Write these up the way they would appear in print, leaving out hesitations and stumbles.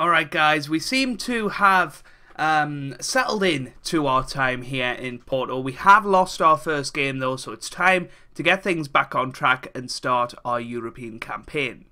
Alright guys, we seem to have settled in to our time here in Porto. We have lost our first game though, so it's time to get things back on track and start our European campaign.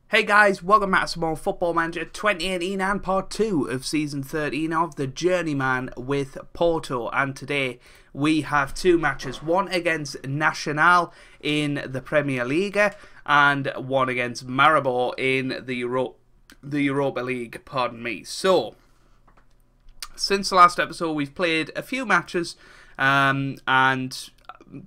Hey guys, welcome back to some more Football Manager 2018 and part 2 of Season 13 of the Journeyman with Porto. And today we have two matches, one against Nacional in the Premier League and one against Maribor in the Europa League, pardon me. So, since the last episode we've played a few matches and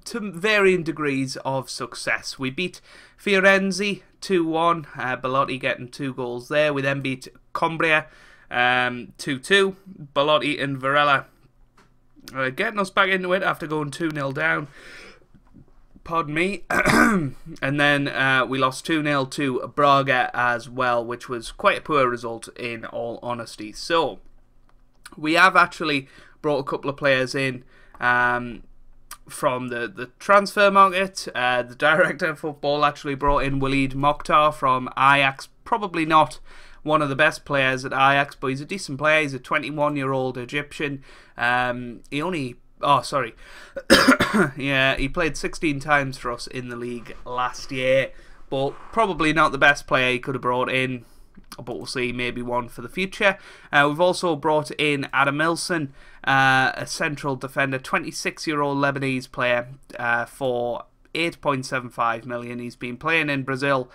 to varying degrees of success. We beat Firenze 2-1, Belotti getting 2 goals there. We then beat Cumbria 2-2, Belotti and Varela getting us back into it after going 2-0 down. Pardon me. And then we lost 2-0 to Braga as well, which was quite a poor result in all honesty. So, we have actually brought a couple of players in from the transfer market. The director of football actually brought in Walid Mokhtar from Ajax. Probably not one of the best players at Ajax, but he's a decent player. He's a 21-year-old Egyptian. He only... Oh, sorry. Yeah, he played 16 times for us in the league last year, but probably not the best player he could have brought in. But we'll see, maybe one for the future. We've also brought in Adam Milson, a central defender, 26-year-old Lebanese player for 8.75 million. He's been playing in Brazil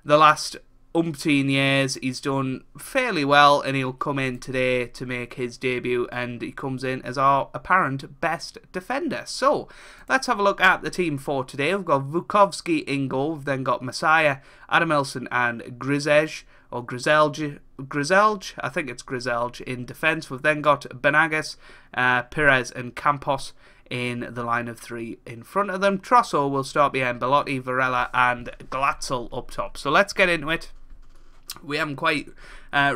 the last umpteen years. He's done fairly well, and he'll come in today to make his debut, and he comes in as our apparent best defender. So, let's have a look at the team for today. We've got Vukovski in goal. We've then got Messiah, Adam Milson, and Grizelj, or Grizelj, I think it's Grizelj in defence. We've then got Benagas, Perez and Campos in the line of 3 in front of them. Trosso will start behind Belotti, Varela and Glatzel up top. So let's get into it. We haven't quite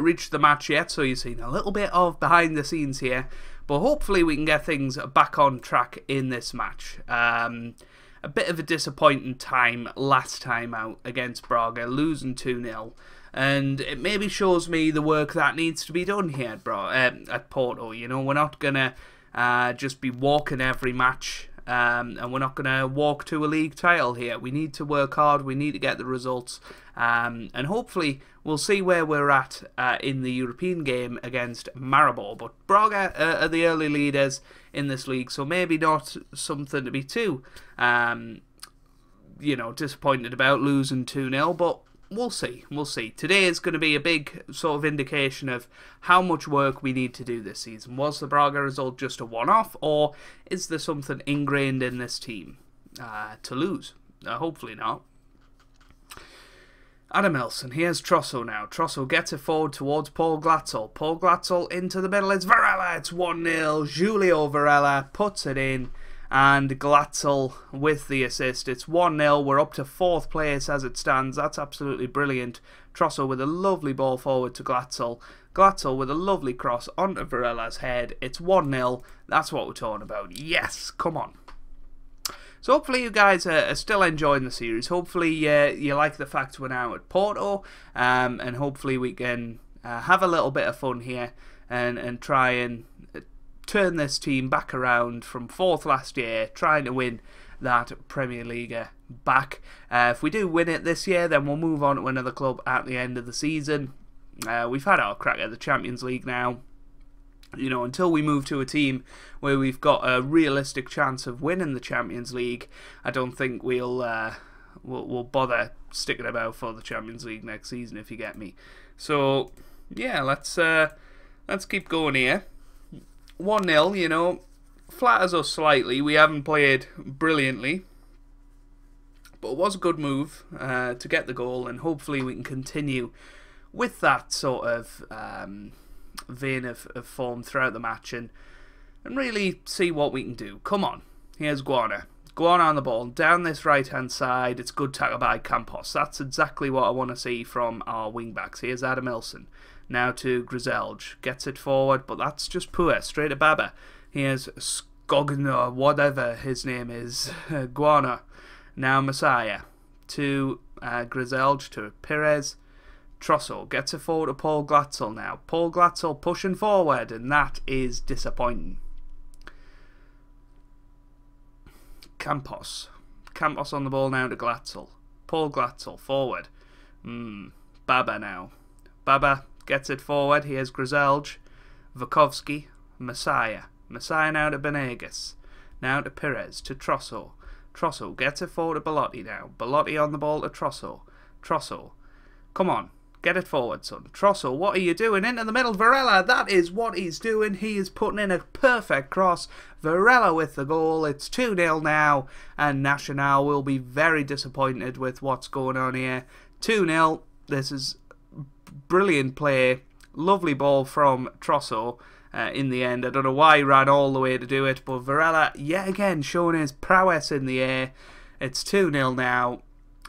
reached the match yet, so you've seen a little bit of behind the scenes here. But hopefully we can get things back on track in this match. A bit of a disappointing time last time out against Braga, losing 2-0. And it maybe shows me the work that needs to be done here at Porto. You know, we're not going to just be walking every match, and we're not going to walk to a league title here. We need to work hard, we need to get the results, and hopefully we'll see where we're at in the European game against Maribor. But Braga are the early leaders in this league, so maybe not something to be too, you know, disappointed about losing 2-0, but we'll see, we'll see. Today is going to be a big sort of indication of how much work we need to do this season. Was the Braga result just a one-off, or is there something ingrained in this team to lose? Hopefully not. Adam Milson, here's Trosso now. Trosso gets it forward towards Paul Glatzel. Paul Glatzel into the middle, it's Varela, it's 1-0. Julio Varela puts it in, and Glatzel with the assist. It's 1-0. We're up to 4th place as it stands. That's absolutely brilliant. Trosso with a lovely ball forward to Glatzel. Glatzel with a lovely cross onto Varela's head. It's 1-0. That's what we're talking about. Yes, come on. So hopefully you guys are still enjoying the series. Hopefully you like the fact we're now at Porto. And hopefully we can have a little bit of fun here and try and turn this team back around from 4th last year, trying to win that Premier League back. If we do win it this year, then we'll move on to another club at the end of the season. We've had our crack at the Champions League now. You know, until we move to a team where we've got a realistic chance of winning the Champions League, I don't think we'll bother sticking about for the Champions League next season, if you get me. So, yeah, let's keep going here. 1-0, you know, flatters us slightly. We haven't played brilliantly, but it was a good move to get the goal, and hopefully we can continue with that sort of vein of form throughout the match and really see what we can do. Come on, here's Guana. on the ball, down this right-hand side. It's good tackle by Campos. That's exactly what I want to see from our wing-backs. Here's Adamilson. Now to Griselge. Gets it forward, but that's just poor. Straight to Baba. Here's Skogna, whatever his name is. Guana. Now Messiah. To Griselge, to Perez. Trossel gets it forward to Paul Glatzel now. Paul Glatzel pushing forward, and that is disappointing. Campos on the ball now to Glatzel. Paul Glatzel forward. Baba now. Baba gets it forward. Here's Griselge. Vukovsky. Messiah now to Benegas. Now to Perez. To Trossel. Trossel gets it forward to Belotti now. Belotti on the ball to Trossel. Trossel. Come on. Get it forward, son. Trossel, what are you doing? Into the middle. Varela, that is what he's doing. He is putting in a perfect cross. Varela with the goal. It's 2-0 now. And Nacional will be very disappointed with what's going on here. 2-0. This is brilliant play. Lovely ball from Trossel in the end. I don't know why he ran all the way to do it. But Varela, yet again, showing his prowess in the air. It's 2-0 now.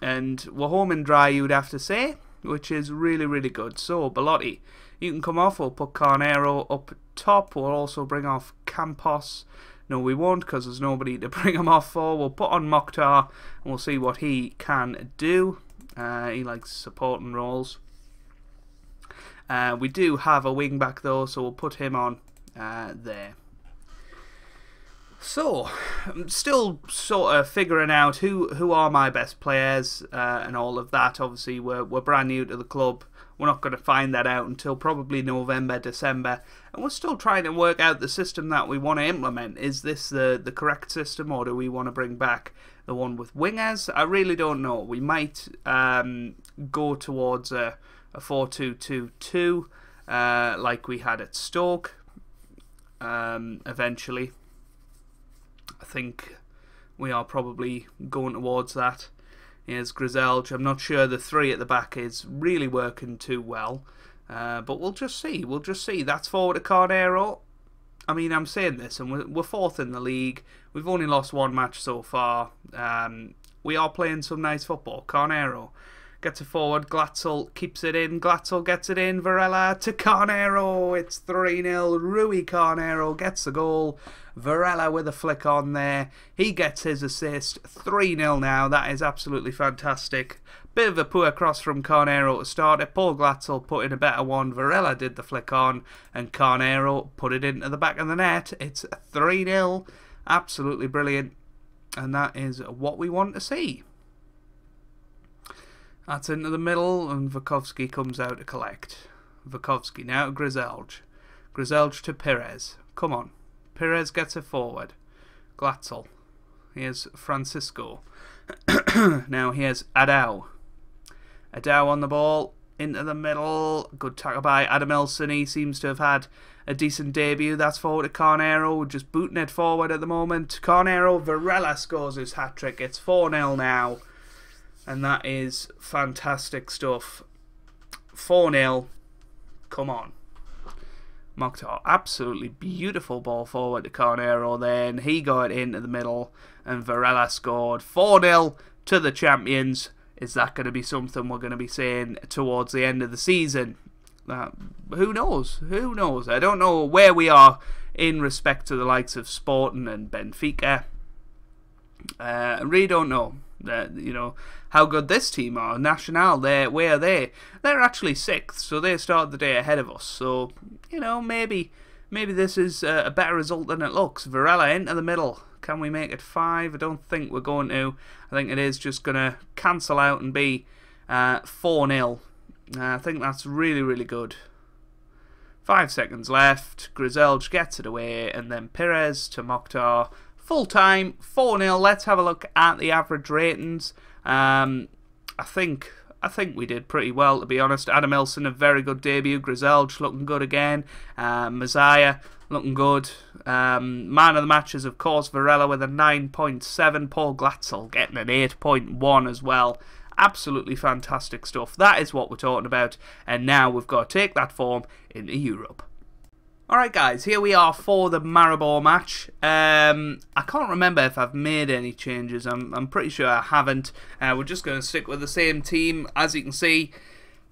And we're home and dry, you'd have to say, which is really, really good. So, Belotti, you can come off. We'll put Carnero up top. We'll also bring off Campos. No, we won't, because there's nobody to bring him off for. We'll put on Mokhtar, and we'll see what he can do. He likes supporting roles. We do have a wing-back, though, so we'll put him on there. So, I'm still sort of figuring out who are my best players and all of that. Obviously, we're brand new to the club. We're not going to find that out until probably November, December. And we're still trying to work out the system that we want to implement. Is this the correct system, or do we want to bring back the one with wingers? I really don't know. We might go towards a 4-2-2-2 like we had at Stoke eventually. I think we are probably going towards that. Here's Griselge. I'm not sure the three at the back is really working too well. But we'll just see. We'll just see. That's forward to Carnero. I mean, I'm saying this, and we're fourth in the league. We've only lost one match so far. We are playing some nice football. Carnero gets it forward. Glatzel keeps it in. Glatzel gets it in. Varela to Carnero. It's 3-0. Rui Carnero gets the goal. Varela with a flick on there. He gets his assist. 3-0 now. That is absolutely fantastic. Bit of a poor cross from Carnero to start it. Paul Glatzel put in a better one. Varela did the flick on, and Carnero put it into the back of the net. It's 3-0. Absolutely brilliant. And that is what we want to see. That's into the middle, and Vukovsky comes out to collect. Vukovsky now to Griselge. Griselge to Perez. Come on. Perez gets it forward. Glatzel. Here's Francisco. Now here's Adao. Adao on the ball. Into the middle. Good tackle by Adamilson. He seems to have had a decent debut. That's forward to Carnero. Just booting it forward at the moment. Carnero. Varela scores his hat-trick. It's 4-0 now. And that is fantastic stuff. 4-0. Come on. Mokhtar, absolutely beautiful ball forward to Carnero then. He got it into the middle, and Varela scored. 4-0 to the champions. Is that going to be something we're going to be saying towards the end of the season? Who knows? Who knows? I don't know where we are in respect to the likes of Sporting and Benfica. I really don't know. You know how good this team are. Nacional, where are they? They're actually 6th, so they started the day ahead of us. So you know, maybe this is a better result than it looks. Varela into the middle. Can we make it 5? I don't think we're going to. I think it is just going to cancel out and be 4-0. I think that's really, really good. 5 seconds left. Griselge gets it away, and then Perez to Mokhtar. Full time, 4-0. Let's have a look at the average ratings. I think we did pretty well, to be honest. Adamilson, a very good debut. Griselge looking good again. Messiah looking good. Man of the match is, of course, Varela with a 9.7. Paul Glatzel getting an 8.1 as well. Absolutely fantastic stuff. That is what we're talking about. And now we've got to take that form into Europe. Alright guys, here we are for the Maribor match. I can't remember if I've made any changes. I'm pretty sure I haven't. We're just going to stick with the same team. As you can see,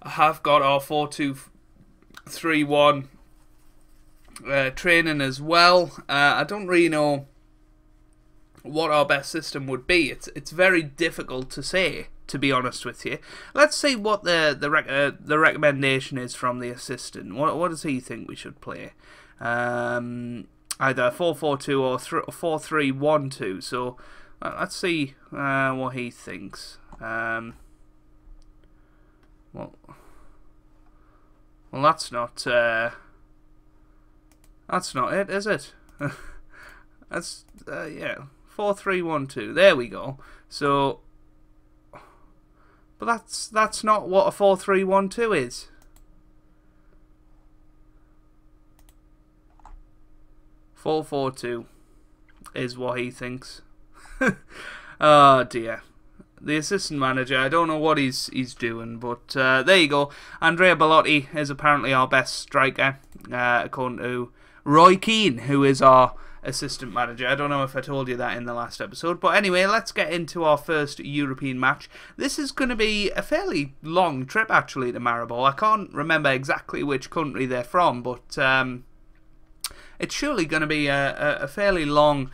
I have got our 4-2-3-1 training as well. I don't really know what our best system would be. It's very difficult to say, to be honest with you. Let's see what the recommendation is from the assistant. What does he think we should play? Either 4-4-2 or 4-3-1-2. So let's see what he thinks. Well, that's not it, is it? That's yeah, 4-3-1-2. There we go. So, but that's not what a 4-3-1-2 is. Four 4-2 is what he thinks. Oh dear. The assistant manager, I don't know what he's doing, but there you go. Andrea Bellotti is apparently our best striker, according to Roy Keane, who is our assistant manager. I don't know if I told you that in the last episode, but anyway, let's get into our first European match. This is going to be a fairly long trip, actually, to Maribor. I can't remember exactly which country they're from, but it's surely going to be a fairly long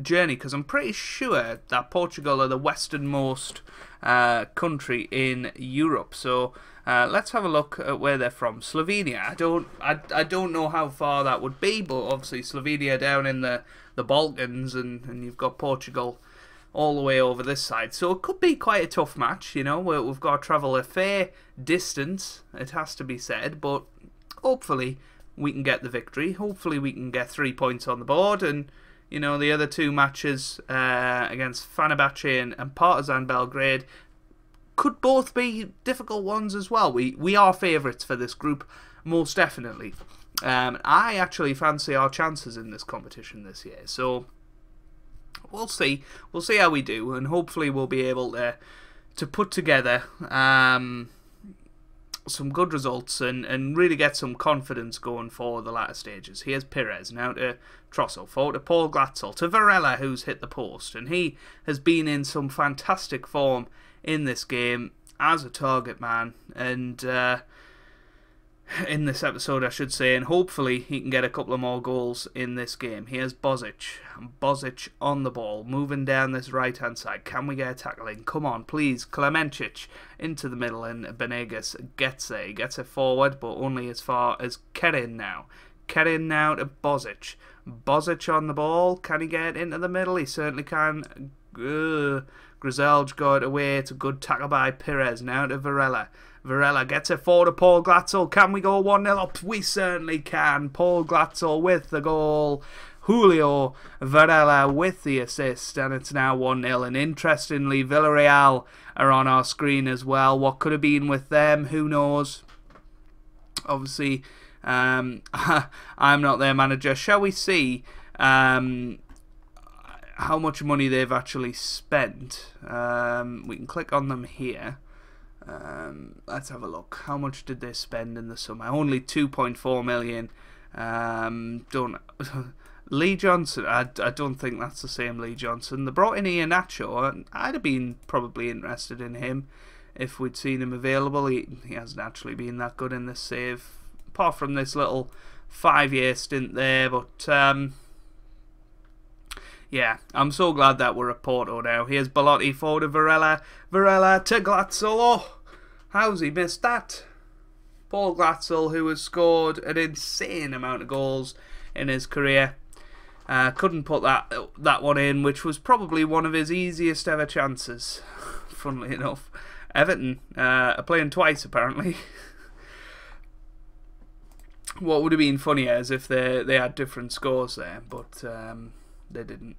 journey, because I'm pretty sure that Portugal are the westernmost country in Europe. So let's have a look at where they're from. Slovenia. I don't know how far that would be, but obviously Slovenia down in the Balkans, and you've got Portugal all the way over this side. So it could be quite a tough match. You know, we've got to travel a fair distance, it has to be said, but hopefully we can get the victory. Hopefully we can get 3 points on the board, and you know, the other two matches against Fenerbahce and Partizan Belgrade could both be difficult ones as well. We are favourites for this group, most definitely. I actually fancy our chances in this competition this year, so we'll see. We'll see how we do, and hopefully we'll be able to put together some good results and really get some confidence going for the latter stages. Here's Pires now to Trosso, forward to Paul Glatzel, to Varela, who's hit the post, and he has been in some fantastic form in this game as a target man, and in this episode I should say, and hopefully he can get a couple of more goals in this game. Here's Bozic on the ball, moving down this right hand side. Can we get a tackle in? Come on please. Klemencic into the middle, and Benegas gets there. He gets it forward, but only as far as Kerin now. Kerin now to Bozic. Bozic on the ball. Can he get into the middle? He certainly can. Griselj got away. It's a good tackle by Pires. Now to Varela. Varela gets it forward to Paul Glatzel. Can we go 1-0 up? We certainly can. Paul Glatzel with the goal. Julio Varela with the assist, and it's now 1-0. And interestingly, Villarreal are on our screen as well. What could have been with them? Who knows? Obviously, I'm not their manager. Shall we see how much money they've actually spent? We can click on them here. Let's have a look. How much did they spend in the summer? Only 2.4 million. Lee Johnson, I don't think that's the same Lee Johnson. They brought in Iheanacho, and I'd have been probably interested in him if we'd seen him available. He hasn't actually been that good in this save, apart from this little 5-year stint there, but yeah, I'm so glad that we're at Porto now. Here's Bellotti forward to Varela. Varela to Glatzel. Oh, how's he missed that? Paul Glatzel, who has scored an insane amount of goals in his career, couldn't put that one in, which was probably one of his easiest ever chances, funnily enough. Everton are playing twice, apparently. What would have been funnier is if they had different scores there, but they didn't.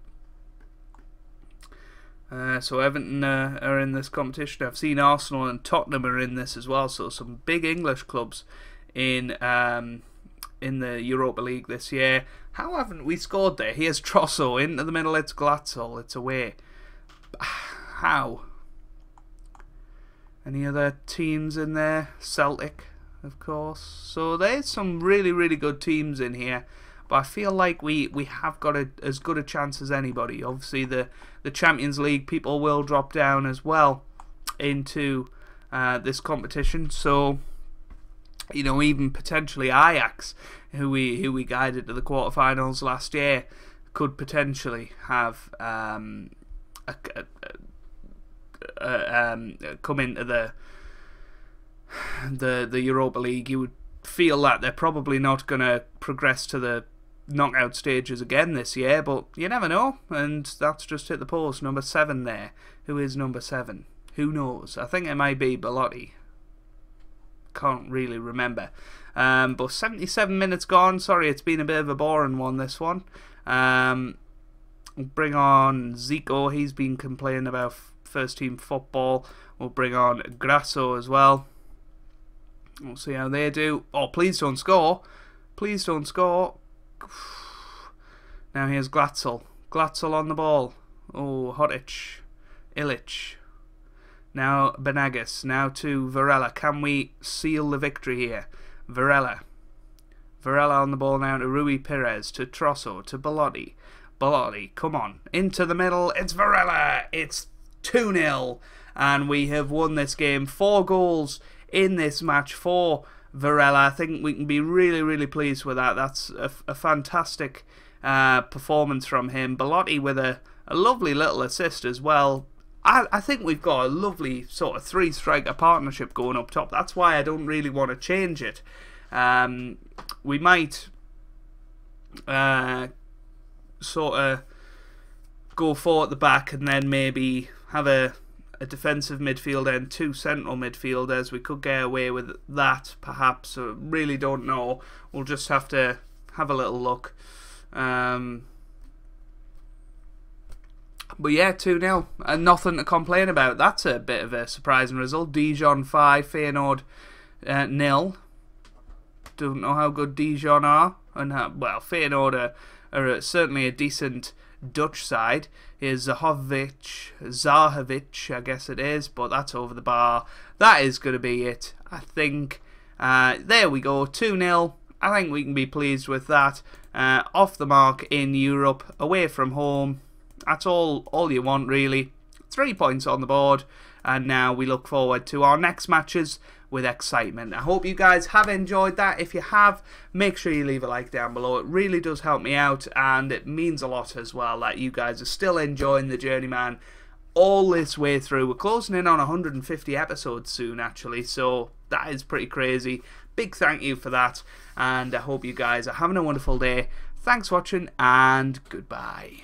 So Everton are in this competition. I've seen Arsenal and Tottenham are in this as well. So some big English clubs in the Europa League this year. How haven't we scored there? Here's Trosso into the middle. It's Glatzel. It's away. How? Any other teams in there? Celtic. of course. So there's some really, really good teams in here. But I feel like we have got as good a chance as anybody. Obviously, the Champions League people will drop down as well into this competition. So, you know, even potentially Ajax, who we guided to the quarterfinals last year, could potentially have come into the Europa League. You would feel that they're probably not going to progress to the knockout stages again this year, but you never know, and that's just hit the post. Number 7 there. Who is number 7? Who knows? I think it might be Blyth. Can't really remember. But 77 minutes gone. Sorry, it's been a bit of a boring one, this one. We'll bring on Zico. He's been complaining about first team football. We'll bring on Grasso as well. We'll see how they do. Oh, please don't score. Please don't score. Now here's Glatzel. Glatzel on the ball. Oh, Hotic. Illich. Now Benagas. Now to Varela. Can we seal the victory here? Varela. Varela on the ball now to Rui Perez. To Trosso. To Belotti. Belotti, come on. Into the middle. It's Varela. It's 2-0. And we have won this game. 4 goals in this match for Varela. I think we can be really, really pleased with that. That's a fantastic performance from him. Belotti with a lovely little assist as well. I think we've got a lovely sort of 3-striker partnership going up top. That's why I don't really want to change it. We might sort of go 4 at the back and then maybe have a defensive midfielder and 2 central midfielders. We could get away with that, perhaps. So really don't know. We'll just have to have a little look. But yeah, 2-0. And nothing to complain about. That's a bit of a surprising result. Dijon 5, Feyenoord 0. Don't know how good Dijon are. And well, Feyenoord are certainly a decent Dutch side. Here's Zahovic, I guess it is, but that's over the bar. That is going to be it, I think. There we go, 2-0. I think we can be pleased with that. Off the mark in Europe, away from home. That's all you want, really. 3 points on the board, and now we look forward to our next matches with excitement. I hope you guys have enjoyed that. If you have, make sure you leave a like down below. It really does help me out, and it means a lot as well that you guys are still enjoying the Journeyman all this way through. We're closing in on 150 episodes soon, actually, so that is pretty crazy. Big thank you for that, and I hope you guys are having a wonderful day. Thanks for watching, and goodbye.